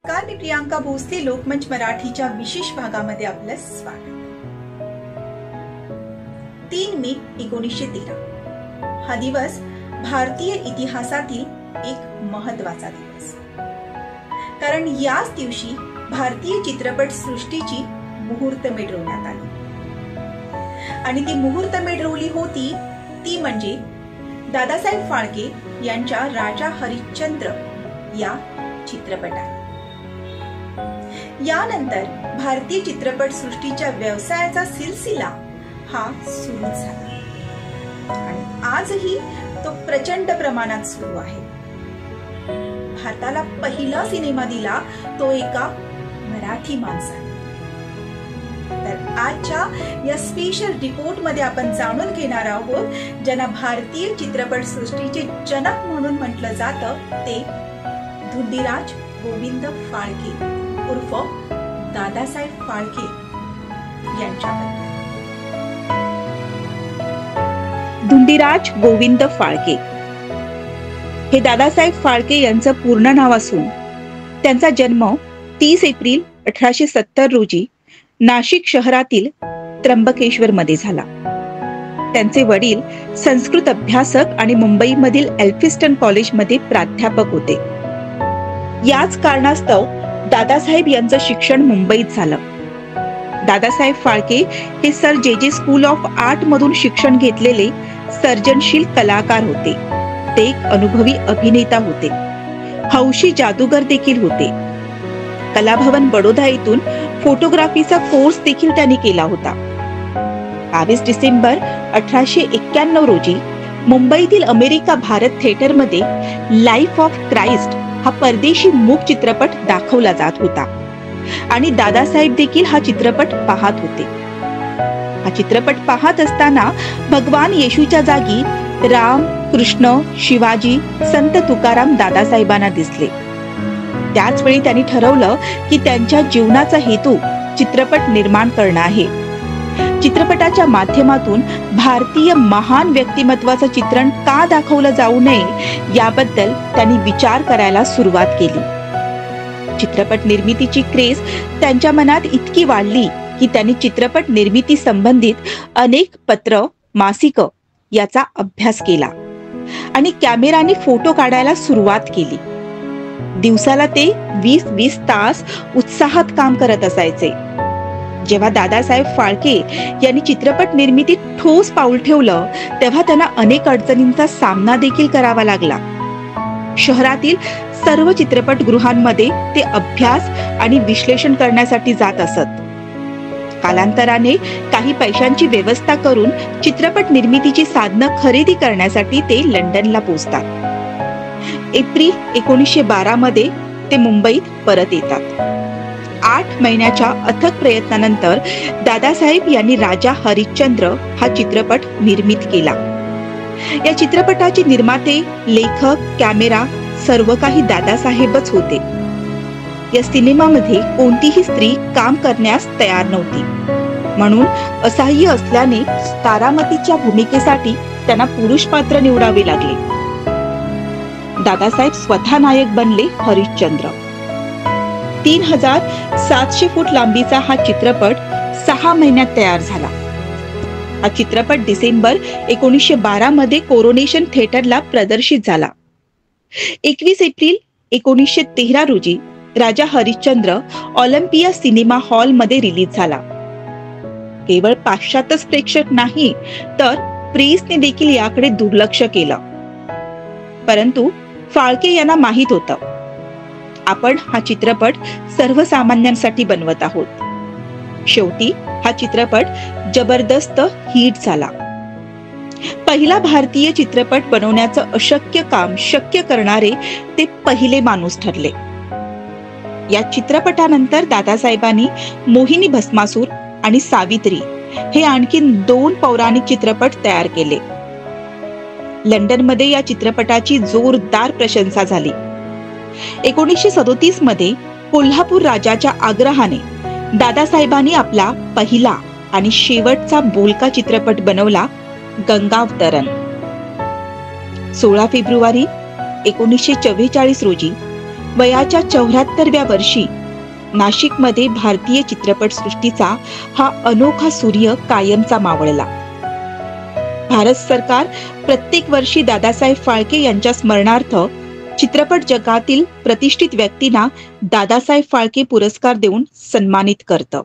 नमस्कार, मी प्रियांका भोसले. लोकमंच मराठीच्या विशेष भागामध्ये आपलं स्वागत. 3 मे 1913 हा दिवस भारतीय इतिहासातील एक महत्त्वाचा दिवस, कारण याच दिवशी भारतीय चित्रपट सृष्टीची मुहूर्तमेढ रोवण्यात आली. आणि ती मुहूर्तमेढ रोवली होती ती म्हणजे दादासाहेब फाळके यांच्या राजा हरिश्चंद्र या चित्रपटाने. यानंतर भारतीय चित्रपट सृष्टीच्या व्यवसायाचा सिलसिला हा सुरू झाला आणि आजही तो प्रचंड प्रमाणात सुरू आहे. भारताला पहिला सिनेमा दिला तो एका मराठी माणसाने. तर आजच्या या स्पेशल रिपोर्ट मध्ये आपण जाणून घेणार आहोत ज्यांना भारतीय चित्रपट सृष्टीचे जनक म्हणून म्हटलं जातं ते धुंडीराज गोविंद फाळके उर्फ दादासाहेब फाळके यांच्याबद्दल. धुंडीराज गोविंद फाळके हे दादासाहेब फाळके यांचं पूर्ण नाव असून त्यांचा जन्म 30 एप्रिल 1870 रोजी नाशिक शहरातील त्र्यंबकेश्वर मध्ये झाला. त्यांचे वडील संस्कृत अभ्यासक आणि मुंबईमधील एल्फिस्टन कॉलेजमध्ये प्राध्यापक होते. याच कारणास्तव दादासाहेब यांचं शिक्षण मुंबईत झालं. दादासाहेब फाळके हे सर जे स्कूल ऑफ आर्ट मधून शिक्षण घेतलेले सर्जनशील कलाकार होते. ते एक अनुभवी अभिनेता होते. हौशी जादूगर देखील होते. कलाभवन बडोदा येथून फोटोग्राफीचा कोर्स देखील त्यांनी केला होता. 22 डिसेंबर 1891 रोजी मुंबईतील अमेरिका भारत थिएटर मध्ये लाईफ ऑफ क्राइस्ट हा परदेशी मूक चित्रपट दाखवला जात होता आणि दादासाहेब देखील हा चित्रपट पाहत होते. हा चित्रपट पाहत असताना भगवान येशूच्या जागी राम, कृष्ण, शिवाजी, संत तुकाराम दादासाहेबांना दिसले. त्याच वेळी त्यांनी ठरवलं की त्यांच्या जीवनाचा हेतू चित्रपट निर्माण करणं आहे. चित्रपटाच्या माध्यमातून भारतीय महान व्यक्तिमत्वाचं चित्रण का दाखवलं जाऊ नये याबद्दल त्यांनी विचार करायला सुरुवात केली. चित्रपट निर्मितीची क्रेज त्यांच्या मनात इतकी वाढली की त्यांनी चित्रपट निर्मिती संबंधित अनेक पत्र, मासिकं याचा अभ्यास केला आणि कॅमेराने फोटो काढायला सुरुवात केली. दिवसाला ते 20-20 तास उत्साहात काम करत असायचे. जेव्हा दादासाहेब फाळके यांनी चित्रपट निर्मितीत ठोस पाऊल ठेवलं तेव्हा त्यांना अनेक अडचणींचा सामना देखील करावा लागला. शहरातील सर्व चित्रपटगृहांमध्ये ते अभ्यास आणि विश्लेषण करण्यासाठी जात असत. कालांतराने काही पैशांची व्यवस्था करून चित्रपट निर्मितीची साधनं खरेदी करण्यासाठी ते लंडनला पोहोचतात. एप्रिल 1912 मध्ये ते मुंबईत परत येतात. 8 महिन्याच्या अथक प्रयत्नानंतर दादासाहेब यांनी राजा हरिश्चंद्र हा चित्रपट निर्मित केला. या चित्रपटाचे निर्माते, लेखक, कॅमेरा सर्व काही दादासाहेबच होते. या सिनेमामध्ये कोणतीही स्त्री काम करण्यास तयार नव्हती. म्हणून असहाय्य असल्याने तारामतीच्या भूमिकेसाठी त्यांना पुरुष पात्र निवडावे लागले. दादासाहेब स्वतः नायक बनले हरिश्चंद्र. 3700 फूट लांबीचा हा चित्रपट 6 महिन्यात तयार झाला. हा चित्रपट डिसेंबर 1912 मध्ये कोरोनेशन थिएटरला प्रदर्शित झाला. 21 एप्रिल 1913 रोजी राजा हरिश्चंद्र ऑलिम्पिया सिनेमा हॉल मध्ये रिलीज झाला. केवळ पाश्चात्य प्रेक्षक नाही तर प्रेसने देखील याकडे दुर्लक्ष केलं. परंतु फाळके यांना माहित होतं आपण हा चित्रपट सर्वसामान्यांसाठी बनवत आहोत. शेवटी हा चित्रपट जबरदस्त हिट झाला. पहिला भारतीय चित्रपट बनवण्याचं अशक्य काम शक्य करणारे ते पहिले माणूस ठरले. या चित्रपटानंतर दादासाहेबांनी मोहिनी भस्मासूर आणि सावित्री हे आणखी 2 पौराणिक चित्रपट तयार केले. लंडनमध्ये या चित्रपटाची जोरदार प्रशंसा झाली. 1937 मध्ये कोल्हापूर राजाच्या आग्रहाने दादासाहेबांनी आपला पहिला आणि शेवटचा बोलका चित्रपट बनवला, गंगावतरण. 16 फेब्रुवारी 1944 रोजी वयाच्या 74व्या वर्षी नाशिकमध्ये भारतीय चित्रपट सृष्टीचा हा अनोखा सूर्य कायमचा मावळला. भारत सरकार प्रत्येक वर्षी दादासाहेब फाळके यांच्या स्मरणार्थ चित्रपट जगातील प्रतिष्ठित व्यक्तींना दादासाहेब फाळके पुरस्कार देऊन सन्मानित करतं.